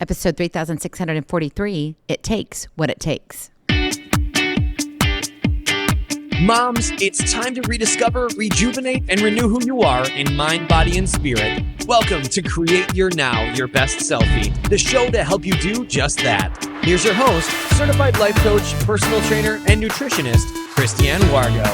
Episode 3643, It Takes What It Takes. Moms, it's time to rediscover, rejuvenate, and renew who you are in mind, body, and spirit. Welcome to Create Your Now, Your Best Selfie, the show to help you do just that. Here's your host, certified life coach, personal trainer, and nutritionist, Christiane Wargo.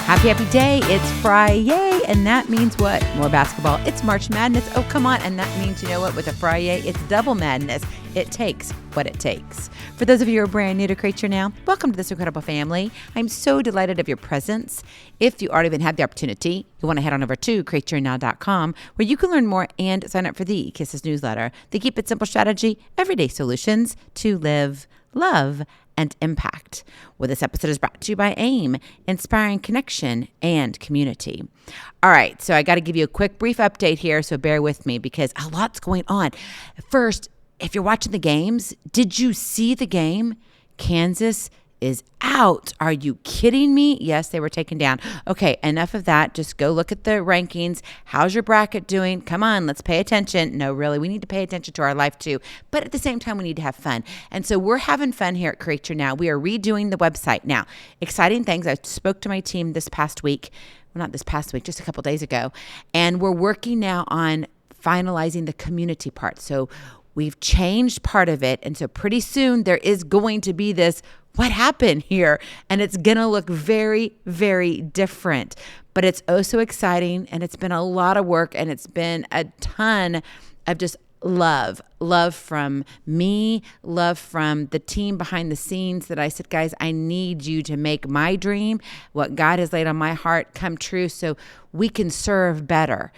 Happy day. It's Friday, and that means what? More basketball. It's March Madness. Oh, come on. And that means, you know what? With a Friday, it's double madness. It takes what it takes. For those of you who are brand new to Create Your Now, welcome to this incredible family. I'm so delighted of your presence. If you already even had the opportunity, you want to head on over to createyournow.com, where you can learn more and sign up for the Kisses newsletter, the Keep It Simple strategy, everyday solutions to live, love, and impact. Well, this episode is brought to you by AIM, inspiring connection and community. All right, so I got to give you a quick, brief update here, so bear with me because a lot's going on. First, if you're watching the games, did you see the game? Kansas is out. Are you kidding me? Yes, they were taken down. Okay, enough of that. Just go look at the rankings. How's your bracket doing? Come on, let's pay attention. No, really, we need to pay attention to our life too. But at the same time, we need to have fun. And so we're having fun here at Create Your Now. We are redoing the website now. Exciting things. I spoke to my team this past week. Well, not this past week, just a couple days ago. And we're working now on finalizing the community part. So we've changed part of it. And so pretty soon there is going to be this, what happened here? And it's going to look very, very different. But it's oh so exciting. And it's been a lot of work. And it's been a ton of just love from me, love from the team behind the scenes that I said, guys, I need you to make my dream, what God has laid on my heart, come true so we can serve better.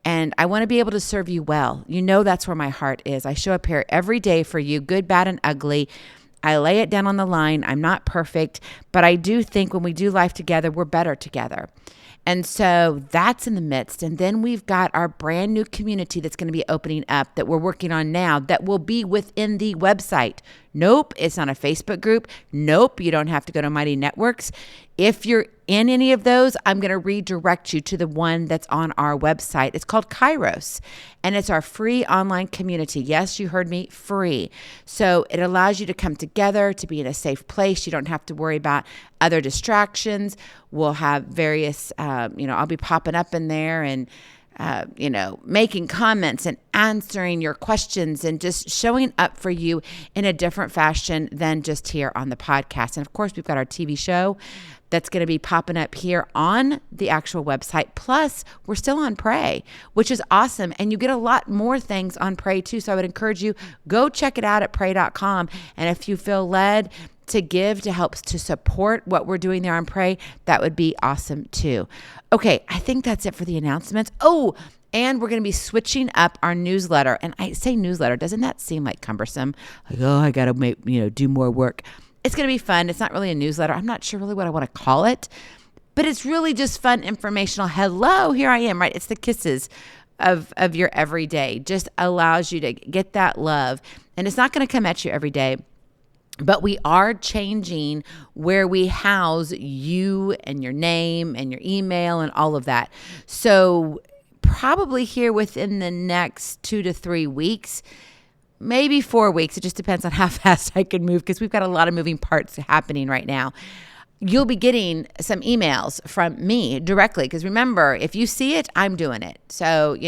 And I want to be able to serve you well. You know that's where my heart is. I show up here every day for you, good, bad, and ugly. I lay it down on the line. I'm not perfect, but I do think when we do life together, we're better together. And so that's in the midst. And then we've got our brand new community that's going to be opening up that we're working on now that will be within the website. Nope, it's not a Facebook group. Nope, you don't have to go to Mighty Networks. If you're in any of those, I'm going to redirect you to the one that's on our website. It's called Kairos, and it's our free online community. Yes, you heard me, free. So it allows you to come together, to be in a safe place. You don't have to worry about other distractions. We'll have various, I'll be popping up in there and making comments and answering your questions and just showing up for you in a different fashion than just here on the podcast. And of course, we've got our TV show that's going to be popping up here on the actual website. Plus, we're still on Pray, which is awesome. And you get a lot more things on Pray too. So I would encourage you, go check it out at pray.com. And if you feel led to give, to help, to support what we're doing there on Pray, that would be awesome too. Okay, I think that's it for the announcements. Oh, and we're going to be switching up our newsletter. And I say newsletter, doesn't that seem like cumbersome? Like, oh, I got to do more work. It's going to be fun. It's not really a newsletter. I'm not sure really what I want to call it, but it's really just fun, informational. Hello, here I am, right? It's the kisses of your everyday. Just allows you to get that love. And it's not going to come at you every day. But we are changing where we house you and your name and your email and all of that. So probably here within the next 2 to 3 weeks, maybe 4 weeks. It just depends on how fast I can move because we've got a lot of moving parts happening right now. You'll be getting some emails from me directly because remember, if you see it, I'm doing it. So,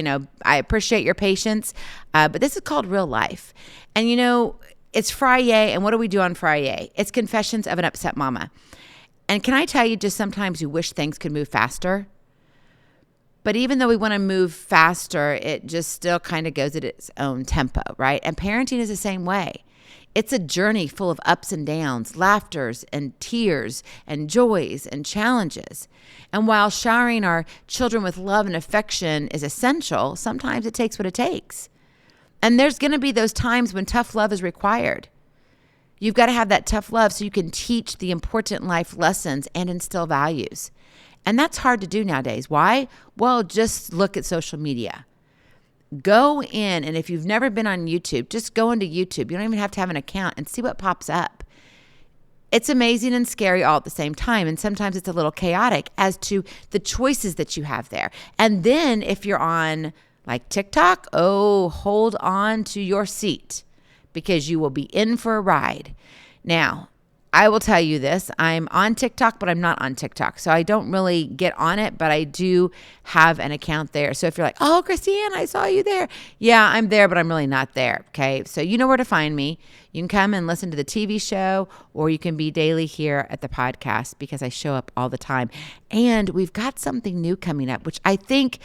I appreciate your patience, but this is called real life. And, it's Friday, and what do we do on Friday? It's Confessions of an Upset Mama. And can I tell you, just sometimes you wish things could move faster? But even though we want to move faster, it just still kind of goes at its own tempo, right? And parenting is the same way. It's a journey full of ups and downs, laughters and tears and joys and challenges. And while showering our children with love and affection is essential, sometimes it takes what it takes. And there's going to be those times when tough love is required. You've got to have that tough love so you can teach the important life lessons and instill values. And that's hard to do nowadays. Why? Well, just look at social media. Go in, and if you've never been on YouTube, just go into YouTube. You don't even have to have an account and see what pops up. It's amazing and scary all at the same time. And sometimes it's a little chaotic as to the choices that you have there. And then if you're on Like TikTok, oh, hold on to your seat because you will be in for a ride. Now, I will tell you this. I'm on TikTok, but I'm not on TikTok. So I don't really get on it, but I do have an account there. So if you're like, oh, Christine, I saw you there. Yeah, I'm there, but I'm really not there. Okay. So you know where to find me. You can come and listen to the TV show, or you can be daily here at the podcast because I show up all the time. And we've got something new coming up, which I think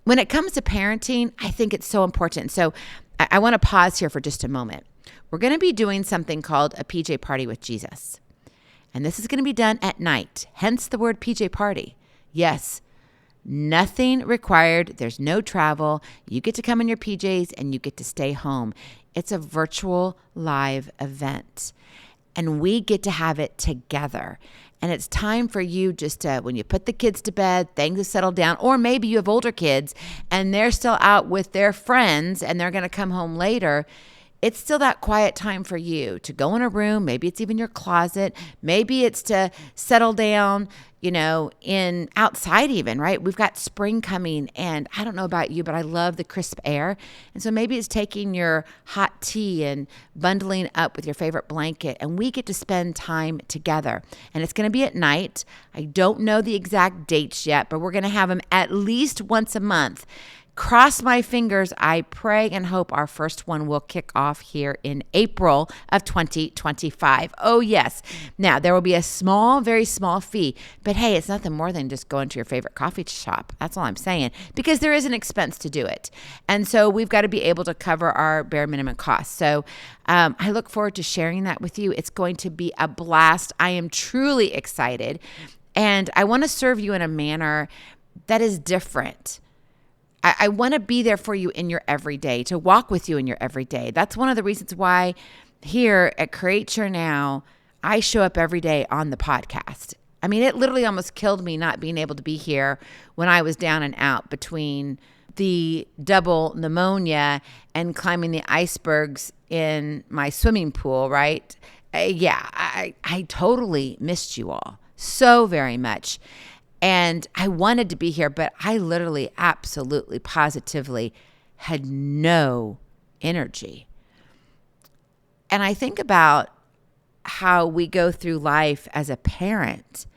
when it comes to parenting, I think it's so important. So I want to pause here for just a moment. We're going to be doing something called a PJ party with Jesus. And this is going to be done at night, hence the word PJ party. Yes, nothing required. There's no travel. You get to come in your PJs and you get to stay home. It's a virtual live event. And we get to have it together. And it's time for you just to, when you put the kids to bed, things have settled down, or maybe you have older kids and they're still out with their friends and they're going to come home later. It's still that quiet time for you to go in a room. Maybe it's even your closet. Maybe it's to settle down, in outside even, right? We've got spring coming, and I don't know about you, but I love the crisp air. And so maybe it's taking your hot tea and bundling up with your favorite blanket, and we get to spend time together. And it's going to be at night. I don't know the exact dates yet, but we're going to have them at least once a month. Cross my fingers. I pray and hope our first one will kick off here in April of 2025. Oh, yes. Now, there will be a small, very small fee. But hey, it's nothing more than just going to your favorite coffee shop. That's all I'm saying. Because there is an expense to do it. And so we've got to be able to cover our bare minimum costs. So I look forward to sharing that with you. It's going to be a blast. I am truly excited. And I want to serve you in a manner that is different. I want to be there for you in your everyday, to walk with you in your everyday. That's one of the reasons why here at Create Your Now, I show up every day on the podcast. I mean, it literally almost killed me not being able to be here when I was down and out between the double pneumonia and climbing the icebergs in my swimming pool, right? I totally missed you all so very much. And I wanted to be here, but I literally, absolutely, positively had no energy. And I think about how we go through life as a parent.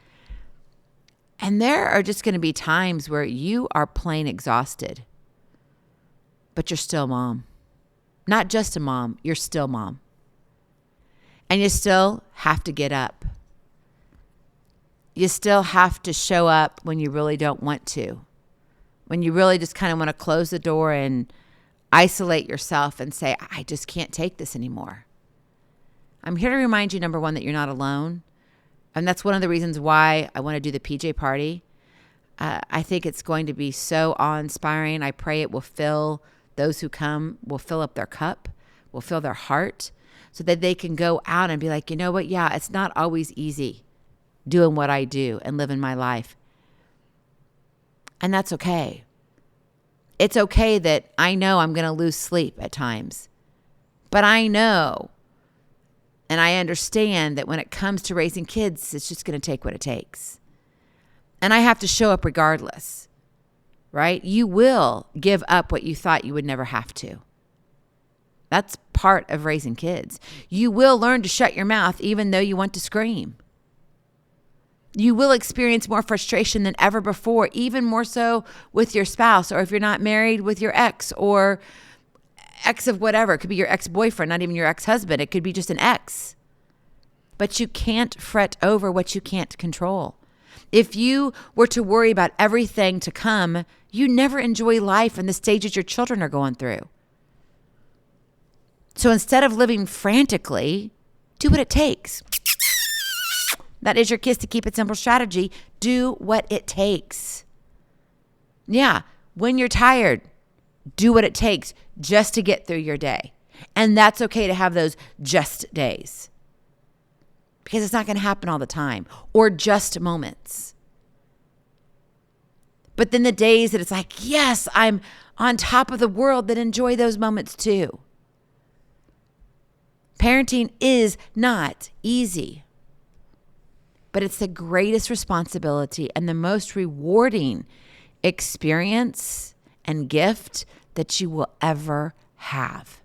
And there are just going to be times where you are plain exhausted, but you're still mom. Not just a mom, you're still mom. And you still have to get up. You still have to show up when you really don't want to, when you really just kind of want to close the door and isolate yourself and say, I just can't take this anymore. I'm here to remind you, number one, that you're not alone. And that's one of the reasons why I want to do the PJ party. I think it's going to be so awe-inspiring. I pray it will fill those who come, will fill up their cup, will fill their heart, so that they can go out and be like, you know what? Yeah, it's not always easy doing what I do and living my life. And that's okay. It's okay that I know I'm going to lose sleep at times. But I know and I understand that when it comes to raising kids, it's just going to take what it takes. And I have to show up regardless, right? You will give up what you thought you would never have to. That's part of raising kids. You will learn to shut your mouth even though you want to scream. You will experience more frustration than ever before, even more so with your spouse, or if you're not married, with your ex or ex of whatever. It could be your ex-boyfriend, not even your ex-husband. It could be just an ex. But you can't fret over what you can't control. If you were to worry about everything to come, you never enjoy life and the stages your children are going through. So instead of living frantically, do what it takes. That is your kiss to keep it simple strategy. Do what it takes. Yeah, when you're tired, do what it takes just to get through your day. And that's okay to have those just days. Because it's not going to happen all the time, or just moments. But then the days that it's like, yes, I'm on top of the world, then enjoy those moments too. Parenting is not easy. But it's the greatest responsibility and the most rewarding experience and gift that you will ever have.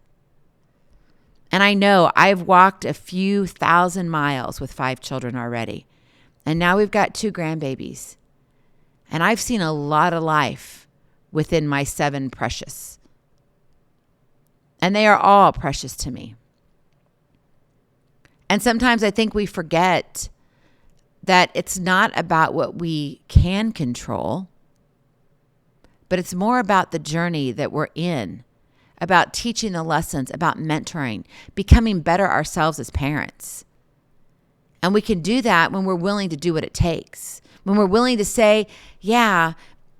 And I know I've walked a few thousand miles with 5 children already. And now we've got 2 grandbabies. And I've seen a lot of life within my 7 precious. And they are all precious to me. And sometimes I think we forget that it's not about what we can control, but it's more about the journey that we're in, about teaching the lessons, about mentoring, becoming better ourselves as parents. And we can do that when we're willing to do what it takes. When we're willing to say, yeah,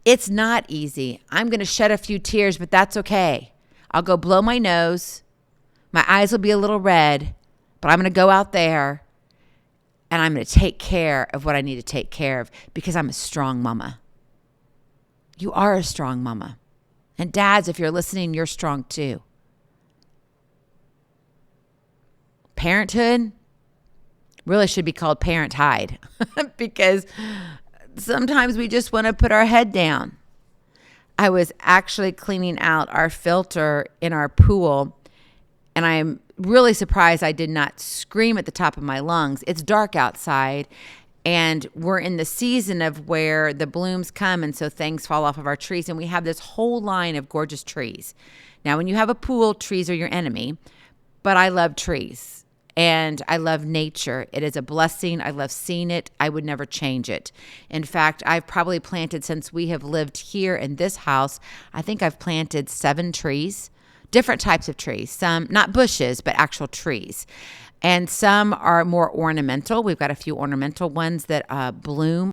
it's not easy. I'm going to shed a few tears, but that's okay. I'll go blow my nose. My eyes will be a little red, but I'm going to go out there and I'm going to take care of what I need to take care of because I'm a strong mama. You are a strong mama. And dads, if you're listening, you're strong too. Parenthood really should be called parent hide because sometimes we just want to put our head down. I was actually cleaning out our filter in our pool, and I'm really surprised I did not scream at the top of my lungs. It's dark outside, and we're in the season of where the blooms come, and so things fall off of our trees, and we have this whole line of gorgeous trees. Now, when you have a pool, trees are your enemy, but I love trees. And I love nature. It is a blessing. I love seeing it. I would never change it. In fact, I've probably planted, since we have lived here in this house, I think I've planted 7 trees, different types of trees, some not bushes, but actual trees. And some are more ornamental. We've got a few ornamental ones that bloom